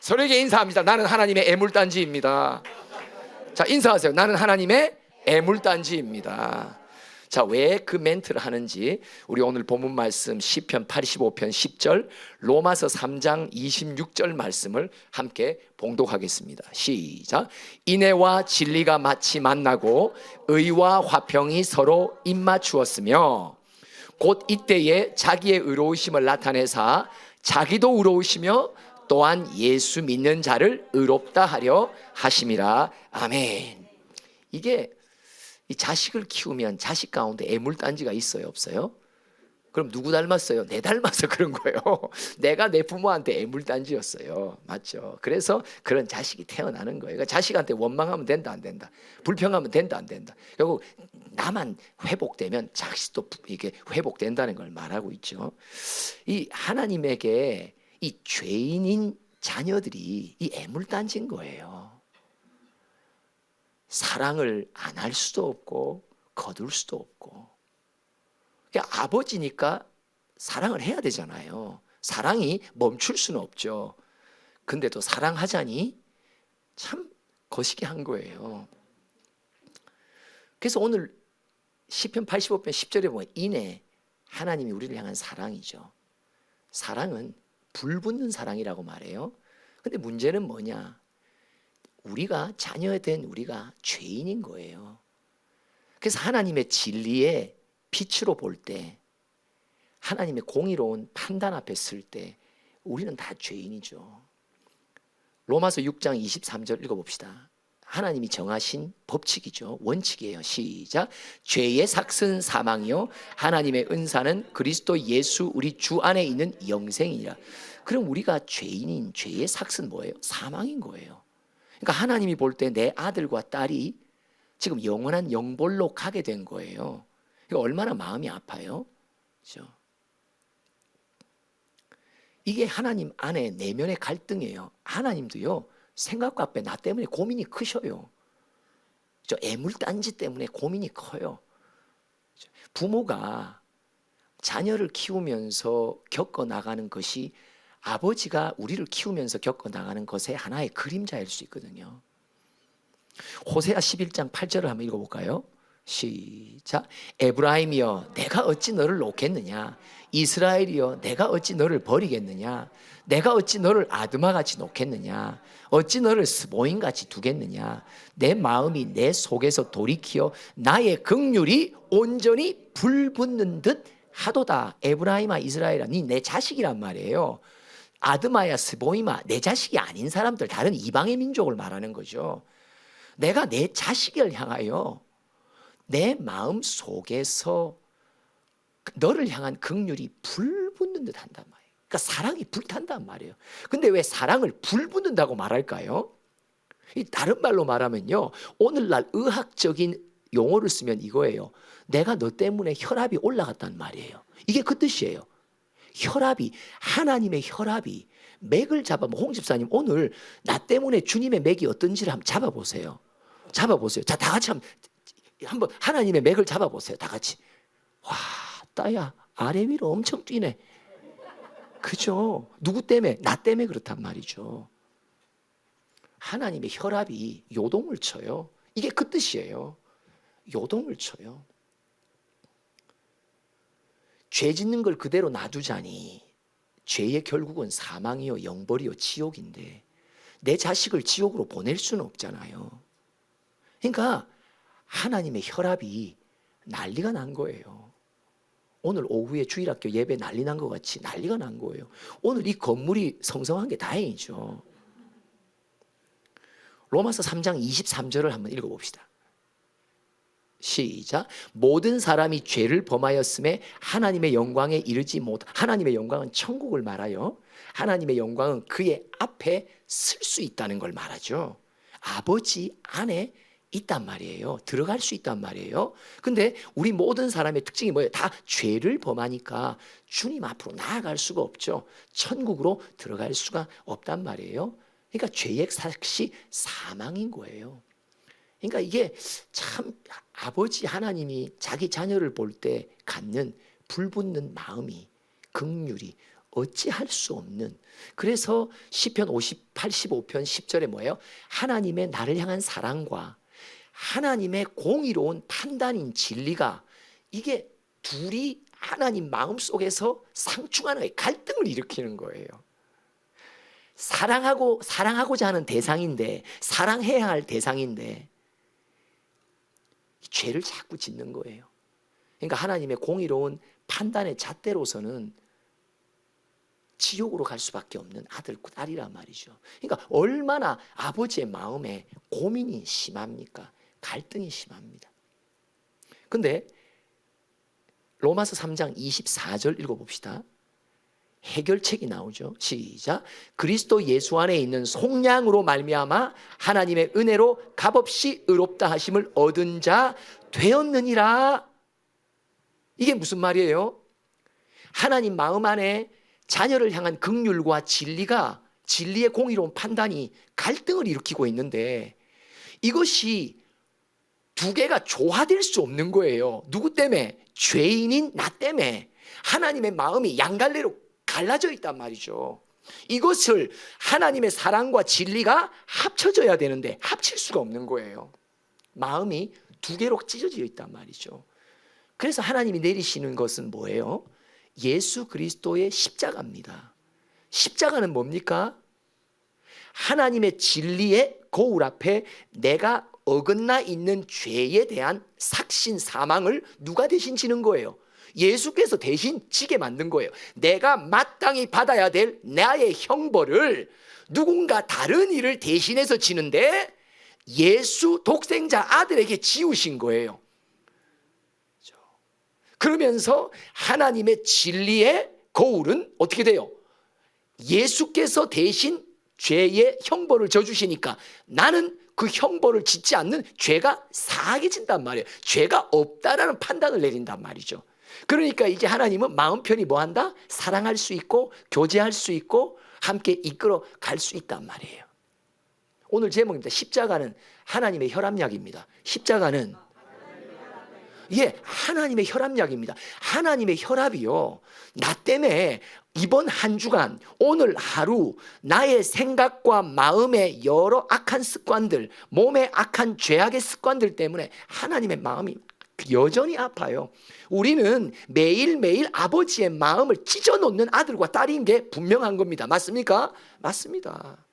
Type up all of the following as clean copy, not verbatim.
서로에게 인사합니다. 나는 하나님의 애물단지입니다. 자, 인사하세요. 나는 하나님의 애물단지입니다. 자, 왜 그 멘트를 하는지 우리 오늘 본문 말씀 시편 85편 10절, 로마서 3장 26절 말씀을 함께 봉독하겠습니다. 시작. 인애와 진리가 마치 만나고 의와 화평이 서로 입맞추었으며 곧 이때에 자기의 의로우심을 나타내사 자기도 의로우시며 또한 예수 믿는 자를 의롭다 하려 하심이라. 아멘. 이게 이 자식을 키우면 자식 가운데 애물단지가 있어요, 없어요? 그럼 누구 닮았어요? 내 닮아서 그런 거예요. 내가 내 부모한테 애물단지였어요. 맞죠? 그래서 그런 자식이 태어나는 거예요. 그러니까 자식한테 원망하면 된다, 안 된다? 불평하면 된다, 안 된다? 결국 나만 회복되면 자식도 이게 회복된다는 걸 말하고 있죠. 이 하나님에게 이 죄인인 자녀들이 이 애물단지인 거예요. 사랑을 안 할 수도 없고 거둘 수도 없고. 그러니까 아버지니까 사랑을 해야 되잖아요. 사랑이 멈출 수는 없죠. 근데 또 사랑하자니 참 거시기 한 거예요. 그래서 오늘 시편 85편 10절에 보면 인애, 하나님이 우리를 향한 사랑이죠. 사랑은 불붙는 사랑이라고 말해요. 근데 문제는 뭐냐? 우리가 자녀된 우리가 죄인인 거예요. 그래서 하나님의 진리의 빛으로 볼 때, 하나님의 공의로운 판단 앞에 설 때 우리는 다 죄인이죠. 로마서 6장 23절 읽어봅시다. 하나님이 정하신 법칙이죠. 원칙이에요. 시작. 죄의 삭은 사망이요 하나님의 은사는 그리스도 예수 우리 주 안에 있는 영생이라. 그럼 우리가 죄인인 죄의 삭은 뭐예요? 사망인 거예요. 그러니까 하나님이 볼 때 내 아들과 딸이 지금 영원한 영벌로 가게 된 거예요. 이거 얼마나 마음이 아파요? 그렇죠? 이게 하나님 안에 내면의 갈등이에요. 하나님도요, 생각과 앞에 나 때문에 고민이 크셔요. 그렇죠? 애물단지 때문에 고민이 커요. 그렇죠? 부모가 자녀를 키우면서 겪어나가는 것이 아버지가 우리를 키우면서 겪어나가는 것의 하나의 그림자일 수 있거든요. 호세아 11장 8절을 한번 읽어볼까요? 시작. 에브라임이여 내가 어찌 너를 놓겠느냐? 이스라엘이여 내가 어찌 너를 버리겠느냐? 내가 어찌 너를 아드마같이 놓겠느냐? 어찌 너를 스보임같이 두겠느냐? 내 마음이 내 속에서 돌이키어 나의 긍휼이 온전히 불붙는 듯 하도다. 에브라임아 이스라엘아 니 내 자식이란 말이에요. 아드마야 스보임아 내 자식이 아닌 사람들, 다른 이방의 민족을 말하는 거죠. 내가 내 자식을 향하여 내 마음 속에서 너를 향한 긍휼이 불붙는 듯 한단 말이에요. 그러니까 사랑이 불탄단 말이에요. 근데 왜 사랑을 불붙는다고 말할까요? 다른 말로 말하면요, 오늘날 의학적인 용어를 쓰면 이거예요. 내가 너 때문에 혈압이 올라갔단 말이에요. 이게 그 뜻이에요. 혈압이, 하나님의 혈압이 맥을 잡아보면, 홍 집사님 오늘 나 때문에 주님의 맥이 어떤지를 한번 잡아보세요. 잡아보세요. 자, 다 같이 한번 하나님의 맥을 잡아보세요. 다 같이. 와, 따야 아래 위로 엄청 뛰네. 그죠? 누구 때문에? 나 때문에 그렇단 말이죠. 하나님의 혈압이 요동을 쳐요. 이게 그 뜻이에요. 요동을 쳐요. 죄 짓는 걸 그대로 놔두자니 죄의 결국은 사망이요 영벌이요 지옥인데 내 자식을 지옥으로 보낼 수는 없잖아요. 그러니까 하나님의 혈압이 난리가 난 거예요. 오늘 오후에 주일학교 예배 난리 난 것 같이 난리가 난 거예요. 오늘 이 건물이 성성한 게 다행이죠. 로마서 3장 23절을 한번 읽어봅시다. 시작. 모든 사람이 죄를 범하였음에 하나님의 영광에 이르지 못. 하나님의 영광은 천국을 말하여 하나님의 영광은 그의 앞에 쓸 수 있다는 걸 말하죠. 아버지 안에 있단 말이에요. 들어갈 수 있단 말이에요. 근데 우리 모든 사람의 특징이 뭐예요? 다 죄를 범하니까 주님 앞으로 나아갈 수가 없죠. 천국으로 들어갈 수가 없단 말이에요. 그러니까 죄의 삭이 사망인 거예요. 그러니까 이게 참 아버지 하나님이 자기 자녀를 볼 때 갖는 불붙는 마음이, 긍휼이 어찌할 수 없는. 그래서 시편 85편 10절에 뭐예요? 하나님의 나를 향한 사랑과 하나님의 공의로운 판단인 진리가, 이게 둘이 하나님 마음속에서 상충하는 거예요. 갈등을 일으키는 거예요. 사랑하고자 하는 대상인데, 사랑해야 할 대상인데 죄를 자꾸 짓는 거예요. 그러니까 하나님의 공의로운 판단의 잣대로서는 지옥으로 갈 수밖에 없는 아들, 딸이란 말이죠. 그러니까 얼마나 아버지의 마음에 고민이 심합니까? 갈등이 심합니다. 근데 로마서 3장 24절 읽어봅시다. 해결책이 나오죠. 시작. 그리스도 예수 안에 있는 속량으로 말미암아 하나님의 은혜로 값없이 의롭다 하심을 얻은 자 되었느니라. 이게 무슨 말이에요? 하나님 마음 안에 자녀를 향한 긍휼과 진리가, 진리의 공의로운 판단이 갈등을 일으키고 있는데, 이것이 두 개가 조화될 수 없는 거예요. 누구 때문에? 죄인인 나 때문에. 하나님의 마음이 양갈래로 갈라져 있단 말이죠. 이것을 하나님의 사랑과 진리가 합쳐져야 되는데 합칠 수가 없는 거예요. 마음이 두 개로 찢어져 있단 말이죠. 그래서 하나님이 내리시는 것은 뭐예요? 예수 그리스도의 십자가입니다. 십자가는 뭡니까? 하나님의 진리의 거울 앞에 내가 어긋나 있는 죄에 대한 삭신 사망을 누가 대신 지는 거예요? 예수께서 대신 지게 만든 거예요. 내가 마땅히 받아야 될 나의 형벌을 누군가 다른 이를 대신해서 지는데 예수 독생자 아들에게 지우신 거예요. 그러면서 하나님의 진리의 거울은 어떻게 돼요? 예수께서 대신 죄의 형벌을 져주시니까 나는 그 형벌을 짓지 않는 죄가 사하게진단 말이에요. 죄가 없다라는 판단을 내린단 말이죠. 그러니까 이제 하나님은 마음 편히 뭐 한다? 사랑할 수 있고 교제할 수 있고 함께 이끌어 갈 수 있단 말이에요. 오늘 제목입니다. 십자가는 하나님의 혈압약입니다. 십자가는 하나님의 혈압약입니다. 하나님의 혈압이요, 나 때문에 이번 한 주간, 오늘 하루 나의 생각과 마음의 여러 악한 습관들, 몸의 악한 죄악의 습관들 때문에 하나님의 마음이 여전히 아파요. 우리는 매일매일 아버지의 마음을 찢어놓는 아들과 딸인 게 분명한 겁니다. 맞습니까? 맞습니다.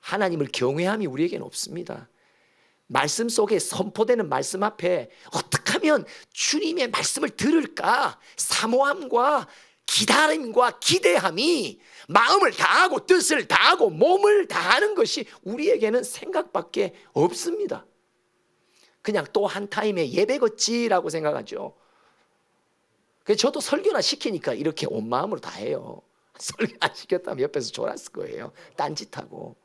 하나님을 경외함이 우리에게는 없습니다. 말씀 속에 선포되는 말씀 앞에 어떻게 하면 주님의 말씀을 들을까? 사모함과 기다림과 기대함이 마음을 다하고 뜻을 다하고 몸을 다하는 것이 우리에게는 생각밖에 없습니다. 그냥 또 한 타임의 예배겠지라고 생각하죠. 그래서 저도 설교나 시키니까 이렇게 온 마음으로 다 해요. 설교 안 시켰다면 옆에서 졸았을 거예요. 딴짓하고.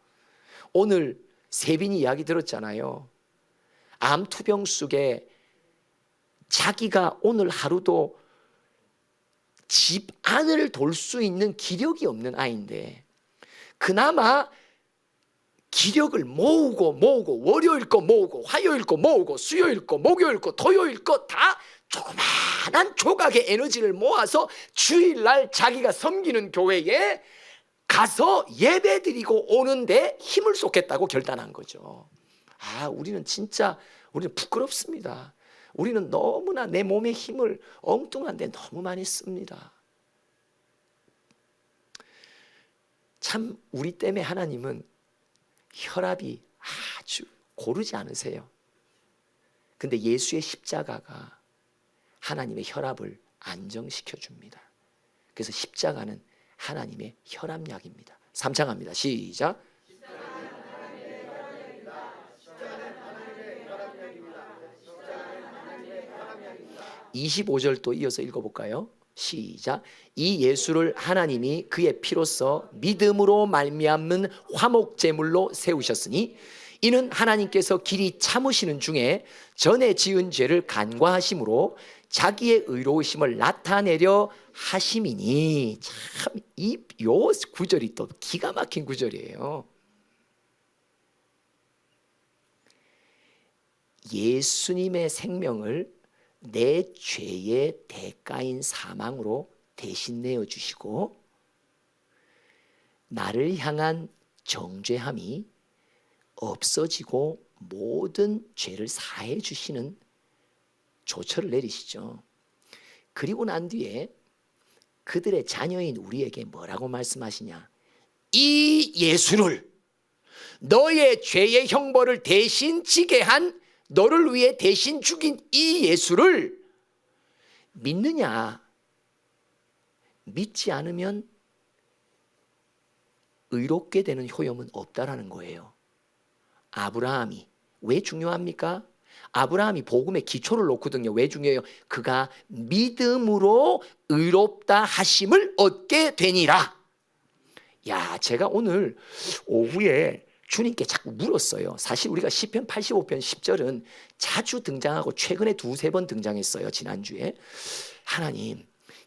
오늘 세빈이 이야기 들었잖아요. 암투병 속에 자기가 오늘 하루도 집 안을 돌 수 있는 기력이 없는 아이인데 그나마 기력을 모으고 월요일 거 모으고 화요일 거 모으고 수요일 거 목요일 거 토요일 거 다 조그마한 조각의 에너지를 모아서 주일날 자기가 섬기는 교회에 가서 예배드리고 오는데 힘을 쏟겠다고 결단한 거죠. 우리는 부끄럽습니다. 우리는 너무나 내 몸의 힘을 엉뚱한데 너무 많이 씁니다. 참 우리 때문에 하나님은 혈압이 아주 고르지 않으세요. 근데 예수의 십자가가 하나님의 혈압을 안정시켜 줍니다. 그래서 십자가는 하나님의 혈압약입니다. 3장 합니다. 시작. 25절 또 이어서 읽어볼까요? 시작. 이 예수를 하나님이 그의 피로써 믿음으로 말미암는 화목제물로 세우셨으니 이는 하나님께서 길이 참으시는 중에 전에 지은 죄를 간과하심으로 자기의 의로우심을 나타내려 하심이니. 참 요 구절이 또 기가 막힌 구절이에요. 예수님의 생명을 내 죄의 대가인 사망으로 대신 내어주시고 나를 향한 정죄함이 없어지고 모든 죄를 사해 주시는 조처를 내리시죠. 그리고 난 뒤에 그들의 자녀인 우리에게 뭐라고 말씀하시냐? 이 예수를, 너의 죄의 형벌을 대신 지게 한, 너를 위해 대신 죽인 이 예수를 믿느냐? 믿지 않으면 의롭게 되는 효험은 없다라는 거예요. 아브라함이 왜 중요합니까? 아브라함이 복음의 기초를 놓거든요. 왜 중요해요? 그가 믿음으로 의롭다 하심을 얻게 되니라. 야, 제가 오늘 오후에 주님께 자꾸 물었어요. 사실 우리가 시편 85편 10절은 자주 등장하고 최근에 두세 번 등장했어요. 지난주에. 하나님,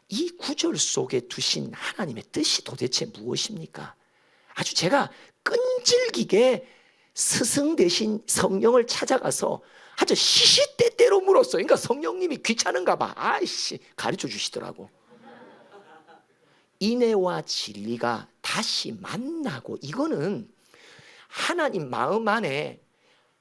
이 구절 속에 두신 하나님의 뜻이 도대체 무엇입니까? 아주 제가 끈질기게 스승 대신 성령을 찾아가서 아주 시시때때로 물었어요. 그러니까 성령님이 귀찮은가 봐. 아이씨, 가르쳐 주시더라고. 인애와 진리가 다시 만나고, 이거는 하나님 마음 안에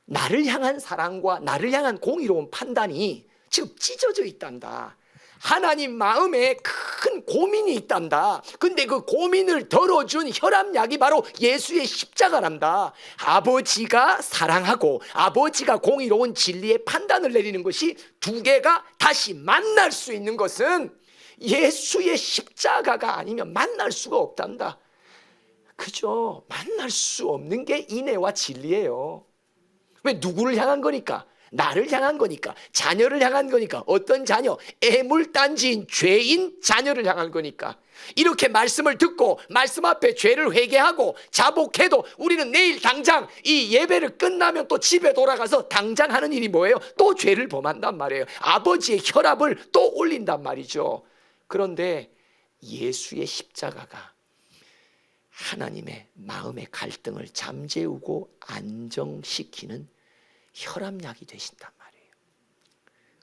나를 향한 사랑과 나를 향한 공의로운 판단이 지금 찢어져 있단다. 하나님 마음에 큰 고민이 있단다. 근데 그 고민을 덜어준 혈압약이 바로 예수의 십자가란다. 아버지가 사랑하고 아버지가 공의로운 진리의 판단을 내리는 것이 두 개가 다시 만날 수 있는 것은 예수의 십자가가 아니면 만날 수가 없단다. 그죠? 만날 수 없는 게 인애와 진리예요. 왜? 누구를 향한 거니까? 나를 향한 거니까, 자녀를 향한 거니까. 어떤 자녀? 애물단지인 죄인 자녀를 향한 거니까. 이렇게 말씀을 듣고 말씀 앞에 죄를 회개하고 자복해도 우리는 내일 당장 이 예배를 끝나면 또 집에 돌아가서 당장 하는 일이 뭐예요? 또 죄를 범한단 말이에요. 아버지의 혈압을 또 올린단 말이죠. 그런데 예수의 십자가가 하나님의 마음의 갈등을 잠재우고 안정시키는 혈압약이 되신단 말이에요.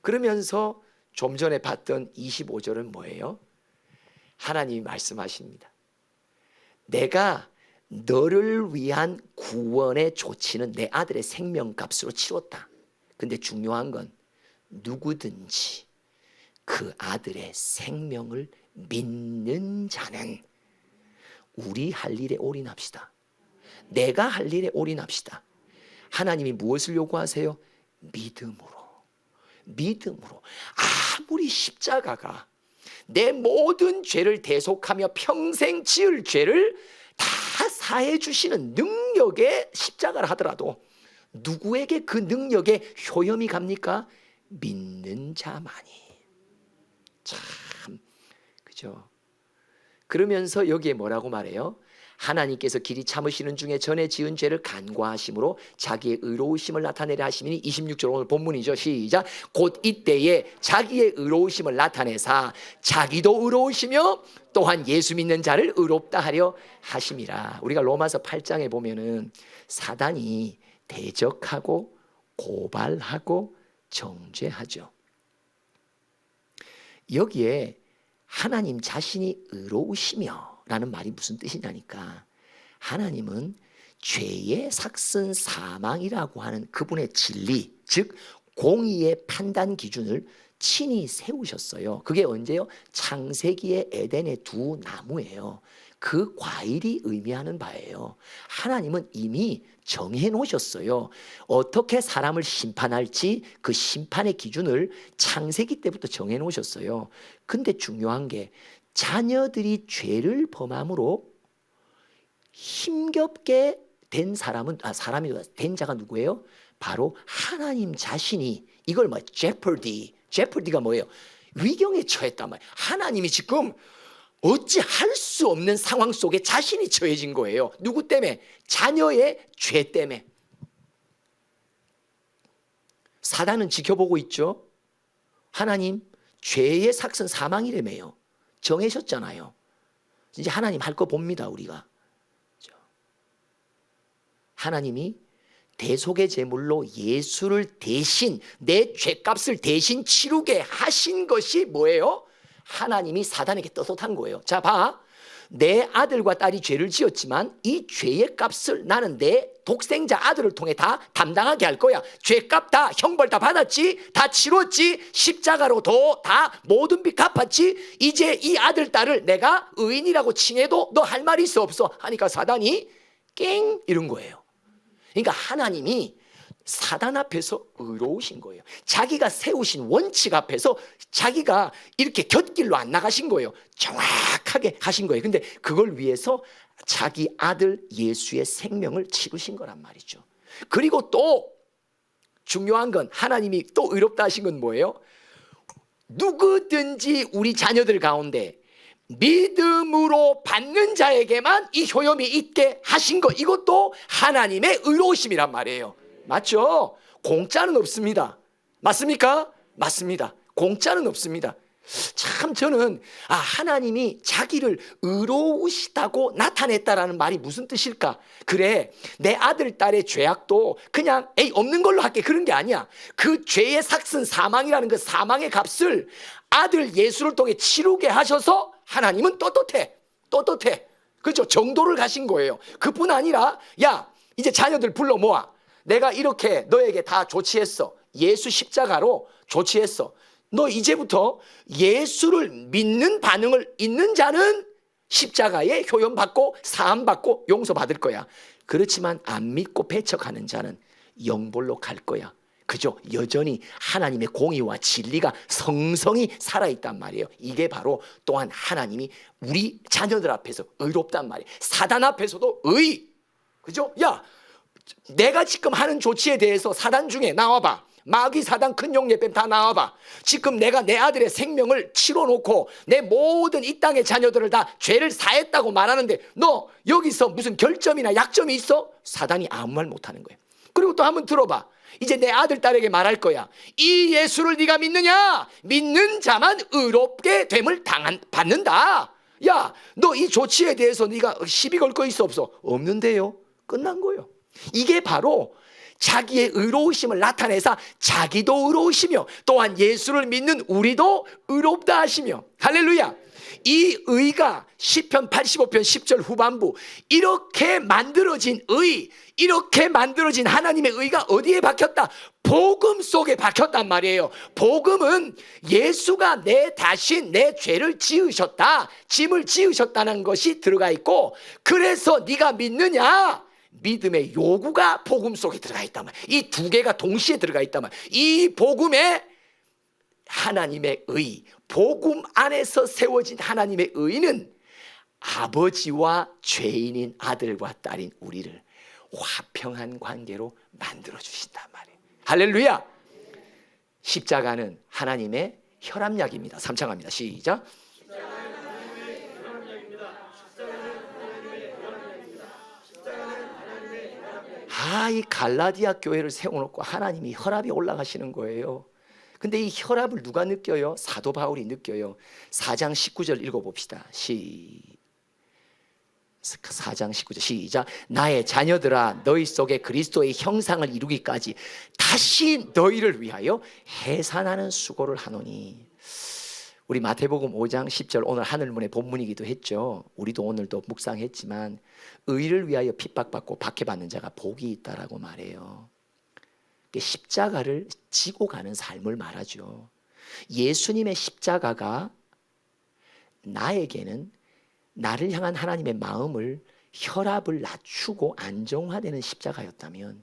그러면서 좀 전에 봤던 25절은 뭐예요? 하나님이 말씀하십니다. 내가 너를 위한 구원의 조치는 내 아들의 생명값으로 치렀다. 근데 중요한 건 누구든지 그 아들의 생명을 믿는 자는 우리 할 일에 올인합시다. 내가 할 일에 올인합시다. 하나님이 무엇을 요구하세요? 믿음으로. 아무리 십자가가 내 모든 죄를 대속하며 평생 지을 죄를 다 사해 주시는 능력의 십자가를 하더라도 누구에게 그 능력의 효염이 갑니까? 믿는 자만이. 참, 그죠? 그러면서 여기에 뭐라고 말해요? 하나님께서 길이 참으시는 중에 전에 지은 죄를 간과하심으로 자기의 의로우심을 나타내려 하시니 26절 오늘 본문이죠. 시작. 곧 이때에 자기의 의로우심을 나타내사 자기도 의로우시며 또한 예수 믿는 자를 의롭다 하려 하심이라. 우리가 로마서 8장에 보면은 사단이 대적하고 고발하고 정죄하죠. 여기에 하나님 자신이 의로우시며 라는 말이 무슨 뜻이냐니까, 하나님은 죄의 삭슨 사망이라고 하는 그분의 진리, 즉 공의의 판단 기준을 친히 세우셨어요. 그게 언제요? 창세기의 에덴의 두 나무예요. 그 과일이 의미하는 바예요. 하나님은 이미 정해 놓으셨어요. 어떻게 사람을 심판할지 그 심판의 기준을 창세기 때부터 정해 놓으셨어요. 근데 중요한 게 자녀들이 죄를 범함으로 힘겹게 된 사람이 된 자가 누구예요? 바로 하나님 자신이 이걸 jeopardy가 뭐예요? 위경에 처했단 말이에요. 하나님이 지금 어찌 할 수 없는 상황 속에 자신이 처해진 거예요. 누구 때문에? 자녀의 죄 때문에. 사단은 지켜보고 있죠. 하나님 죄의 삭선 사망이라며요. 정하셨잖아요. 이제 하나님 할 거 봅니다. 우리가. 하나님이 대속의 제물로 예수를 대신 내 죄값을 대신 치르게 하신 것이 뭐예요? 하나님이 사단에게 떳떳한 거예요. 자, 봐. 내 아들과 딸이 죄를 지었지만 이 죄의 값을 나는 내 독생자 아들을 통해 다 담당하게 할 거야. 죄값 다 형벌 다 받았지, 다 치렀지, 십자가로도 다 모든 빚 갚았지. 이제 이 아들 딸을 내가 의인이라고 칭해도 너 할 말이 있어 없어? 하니까 사단이 깽 이런 거예요. 그러니까 하나님이 사단 앞에서 의로우신 거예요. 자기가 세우신 원칙 앞에서 자기가 이렇게 곁길로 안 나가신 거예요. 정확하게 하신 거예요. 근데 그걸 위해서 자기 아들 예수의 생명을 치르신 거란 말이죠. 그리고 또 중요한 건, 하나님이 또 의롭다 하신 건 뭐예요? 누구든지 우리 자녀들 가운데 믿음으로 받는 자에게만 이 효염이 있게 하신 것, 이것도 하나님의 의로우심이란 말이에요. 맞죠? 공짜는 없습니다. 맞습니까? 맞습니다. 공짜는 없습니다. 참 저는 하나님이 자기를 의로우시다고 나타냈다라는 말이 무슨 뜻일까? 그래, 내 아들 딸의 죄악도 그냥 없는 걸로 할게, 그런 게 아니야. 그 죄의 삭슨 사망이라는 그 사망의 값을 아들 예수를 통해 치르게 하셔서 하나님은 떳떳해. 그렇죠? 정도를 가신 거예요. 그뿐 아니라, 야, 이제 자녀들 불러 모아. 내가 이렇게 너에게 다 조치했어. 예수 십자가로 조치했어. 너 이제부터 예수를 믿는 반응을 있는 자는 십자가에 효연 받고 사함 받고 용서 받을 거야. 그렇지만 안 믿고 배척하는 자는 영벌로 갈 거야. 그죠? 여전히 하나님의 공의와 진리가 성성이 살아있단 말이에요. 이게 바로 또한 하나님이 우리 자녀들 앞에서 의롭단 말이에요. 사단 앞에서도 의. 그죠? 야, 내가 지금 하는 조치에 대해서 사단 중에 나와봐. 마귀 사단 큰 용 예뱀 다 나와봐. 지금 내가 내 아들의 생명을 치러놓고 내 모든 이 땅의 자녀들을 다 죄를 사했다고 말하는데 너 여기서 무슨 결점이나 약점이 있어? 사단이 아무 말 못하는 거예요. 그리고 또 한번 들어봐. 이제 내 아들 딸에게 말할 거야. 이 예수를 네가 믿느냐? 믿는 자만 의롭게 됨을 받는다. 야, 너 이 조치에 대해서 네가 시비 걸 거 있어 없어? 없는데요. 끝난 거예요. 이게 바로 자기의 의로우심을 나타내사 자기도 의로우시며 또한 예수를 믿는 우리도 의롭다 하시며, 할렐루야. 이 의가 시편 85편 10절 후반부, 이렇게 만들어진 의, 이렇게 만들어진 하나님의 의가 어디에 박혔다? 복음 속에 박혔단 말이에요. 복음은 예수가 내 대신 내 죄를 지으셨다, 짐을 지으셨다는 것이 들어가 있고, 그래서 네가 믿느냐? 믿음의 요구가 복음 속에 들어가 있단 말이에요. 이 두 개가 동시에 들어가 있단 말이에요. 이 복음에 하나님의 의, 복음 안에서 세워진 하나님의 의는 아버지와 죄인인 아들과 딸인 우리를 화평한 관계로 만들어 주신단 말이에요. 할렐루야. 십자가는 하나님의 혈압약입니다. 삼창합니다. 시작. 이 갈라디아 교회를 세워놓고 하나님이 혈압이 올라가시는 거예요. 근데 이 혈압을 누가 느껴요? 사도 바울이 느껴요. 4장 19절 읽어봅시다. 4장 19절 시작. 나의 자녀들아, 너희 속에 그리스도의 형상을 이루기까지 다시 너희를 위하여 해산하는 수고를 하노니. 우리 마태복음 5장 10절 오늘 하늘문의 본문이기도 했죠. 우리도 오늘도 묵상했지만 의를 위하여 핍박받고 박해받는 자가 복이 있다라고 말해요. 십자가를 지고 가는 삶을 말하죠. 예수님의 십자가가 나에게는 나를 향한 하나님의 마음을, 혈압을 낮추고 안정화되는 십자가였다면,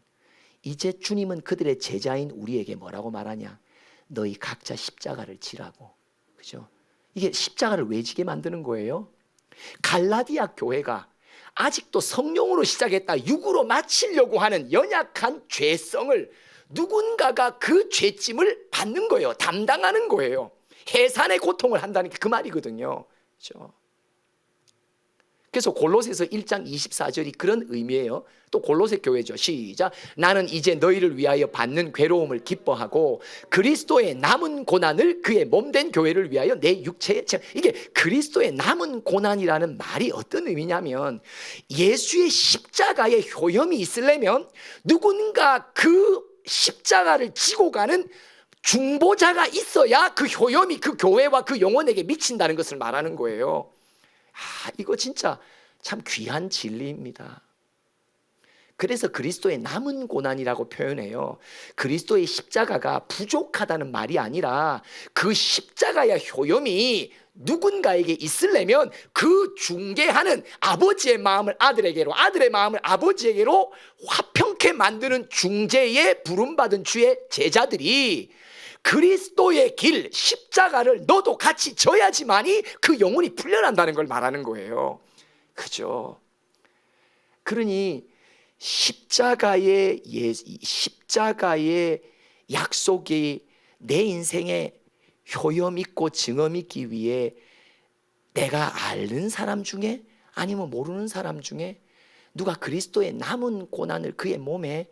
이제 주님은 그들의 제자인 우리에게 뭐라고 말하냐? 너희 각자 십자가를 지라고. 그죠? 이게 십자가를 왜 지게 만드는 거예요? 갈라디아 교회가 아직도 성령으로 시작했다 육으로 마치려고 하는 연약한 죄성을 누군가가 그 죄짐을 받는 거예요. 담당하는 거예요. 해산의 고통을 한다는 게 그 말이거든요. 그렇죠? 그래서 골로새서 1장 24절이 그런 의미예요. 또 골로새 교회죠. 시작. 나는 이제 너희를 위하여 받는 괴로움을 기뻐하고 그리스도의 남은 고난을 그의 몸된 교회를 위하여 내 육체에, 이게 그리스도의 남은 고난이라는 말이 어떤 의미냐면, 예수의 십자가의 효염이 있으려면 누군가 그 십자가를 지고 가는 중보자가 있어야 그 효염이 그 교회와 그 영혼에게 미친다는 것을 말하는 거예요. 이거 진짜 참 귀한 진리입니다. 그래서 그리스도의 남은 고난이라고 표현해요. 그리스도의 십자가가 부족하다는 말이 아니라 그 십자가의 효염이 누군가에게 있으려면 그 중개하는 아버지의 마음을 아들에게로, 아들의 마음을 아버지에게로 화평케 만드는 중재에 부름받은 주의 제자들이 그리스도의 길, 십자가를 너도 같이 져야지만이 그 영혼이 풀려난다는 걸 말하는 거예요. 그죠? 그러니 십자가의 약속이 내 인생에 효염 있고 증언 있기 위해 내가 아는 사람 중에 아니면 모르는 사람 중에 누가 그리스도의 남은 고난을 그의 몸에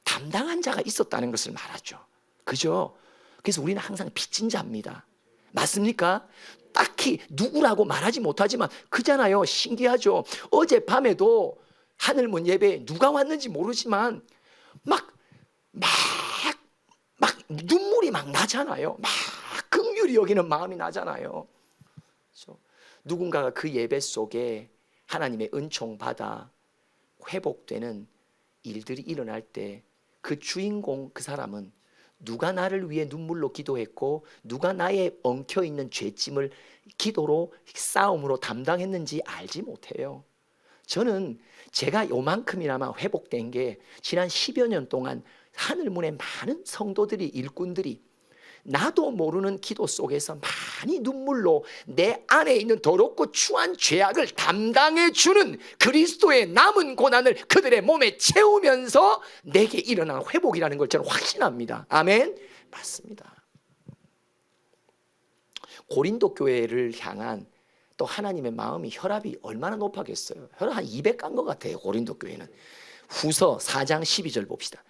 담당한 자가 있었다는 것을 말하죠. 그죠? 그래서 우리는 항상 빚진 자입니다. 맞습니까? 딱히 누구라고 말하지 못하지만 그잖아요. 신기하죠. 어젯밤에도 하늘문 예배에 누가 왔는지 모르지만 막 눈물이 막 나잖아요. 막 긍휼히 여기는 마음이 나잖아요. 그렇죠? 누군가가 그 예배 속에 하나님의 은총 받아 회복되는 일들이 일어날 때 그 주인공, 그 사람은 누가 나를 위해 눈물로 기도했고 누가 나의 엉켜있는 죄짐을 기도로, 싸움으로 담당했는지 알지 못해요. 저는 제가 요만큼이나마 회복된 게 지난 10여 년 동안 하늘문의 많은 성도들이, 일꾼들이 나도 모르는 기도 속에서 많이 눈물로 내 안에 있는 더럽고 추한 죄악을 담당해 주는 그리스도의 남은 고난을 그들의 몸에 채우면서 내게 일어난 회복이라는 걸 저는 확신합니다. 아멘. 맞습니다. 고린도 교회를 향한 또 하나님의 마음이, 혈압이 얼마나 높았겠어요. 혈압 한 200 간 것 같아요. 고린도 교회는. 후서 4장 12절 봅시다.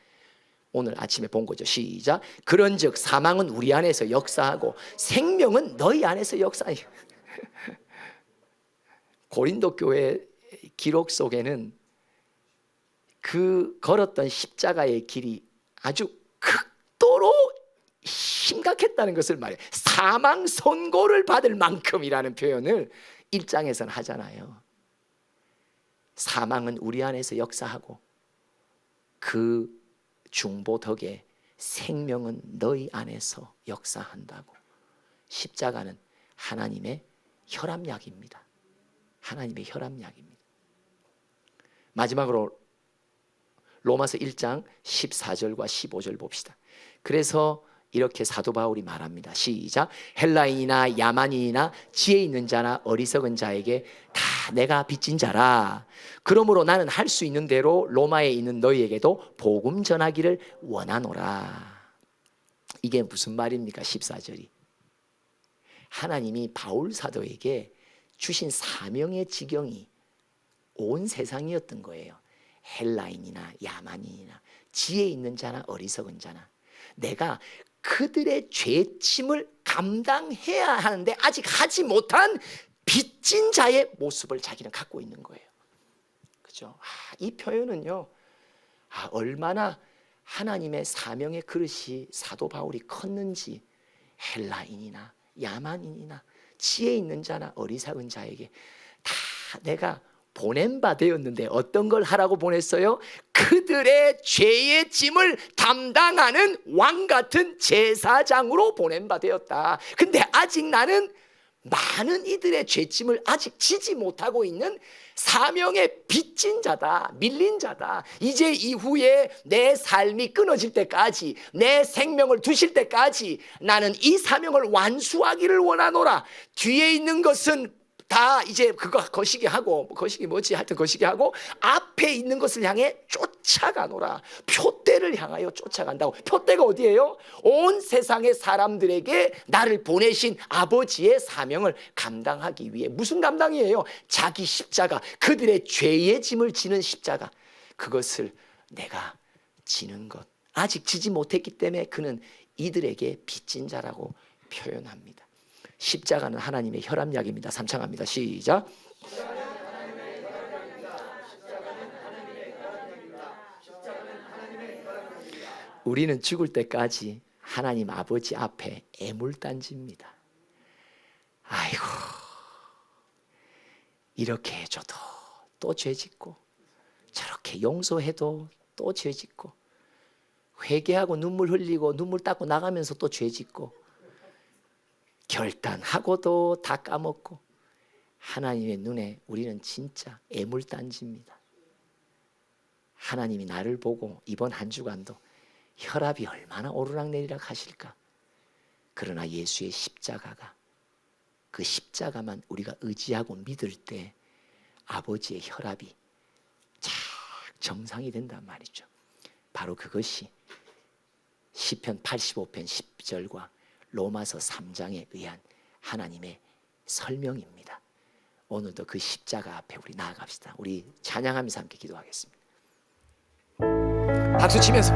오늘 아침에 본 거죠. 시작. 그런즉 사망은 우리 안에서 역사하고 생명은 너희 안에서 역사해. 고린도 교회 기록 속에는 그 걸었던 십자가의 길이 아주 극도로 심각했다는 것을 말해요. 사망 선고를 받을 만큼이라는 표현을 1장에서는 하잖아요. 사망은 우리 안에서 역사하고 그 중보 덕에 생명은 너희 안에서 역사한다고. 십자가는 하나님의 혈압약입니다. 하나님의 혈압약입니다. 마지막으로 로마서 1장 14절과 15절 봅시다. 그래서 이렇게 사도 바울이 말합니다. 시작. 헬라인이나 야만인이나 지혜 있는 자나 어리석은 자에게 다 내가 빚진 자라. 그러므로 나는 할 수 있는 대로 로마에 있는 너희에게도 복음 전하기를 원하노라. 이게 무슨 말입니까? 14절이. 하나님이 바울 사도에게 주신 사명의 지경이 온 세상이었던 거예요. 헬라인이나 야만인이나 지혜 있는 자나 어리석은 자나 내가 그들의 죄짐을 감당해야 하는데 아직 하지 못한 빚진 자의 모습을 자기는 갖고 있는 거예요. 그죠? 이 표현은요, 얼마나 하나님의 사명의 그릇이 사도 바울이 컸는지 헬라인이나 야만인이나 지혜 있는 자나 어리석은 자에게 다 내가 보낸 바 되었는데 어떤 걸 하라고 보냈어요? 그들의 죄의 짐을 담당하는 왕 같은 제사장으로 보낸 바 되었다. 근데 아직 나는 많은 이들의 죄짐을 아직 지지 못하고 있는 사명의 빚진 자다, 밀린 자다. 이제 이후에 내 삶이 끊어질 때까지, 내 생명을 두실 때까지 나는 이 사명을 완수하기를 원하노라. 뒤에 있는 것은 다 이제 그거 거시기 하고, 거시기 뭐지? 하여튼 거시기 하고 앞에 있는 것을 향해 쫓아가노라. 표대를 향하여 쫓아간다고. 표대가 어디예요? 온 세상의 사람들에게 나를 보내신 아버지의 사명을 감당하기 위해. 무슨 감당이에요? 자기 십자가, 그들의 죄의 짐을 지는 십자가, 그것을 내가 지는 것. 아직 지지 못했기 때문에 그는 이들에게 빚진 자라고 표현합니다. 십자가는 하나님의 혈압약입니다. 삼창합니다. 시작. 우리는 죽을 때까지 하나님 아버지 앞에 애물단지입니다. 아이고, 이렇게 해줘도 또 죄짓고, 저렇게 용서해도 또 죄짓고, 회개하고 눈물 흘리고 눈물 닦고 나가면서 또 죄짓고, 결단하고도 다 까먹고, 하나님의 눈에 우리는 진짜 애물단지입니다. 하나님이 나를 보고 이번 한 주간도 혈압이 얼마나 오르락내리락 하실까. 그러나 예수의 십자가가, 그 십자가만 우리가 의지하고 믿을 때 아버지의 혈압이 착 정상이 된단 말이죠. 바로 그것이 시편 85편 10절과 로마서 3장에 의한 하나님의 설명입니다. 오늘도 그 십자가 앞에 우리 나아갑시다. 우리 찬양하면서 함께 기도하겠습니다. 박수 치면서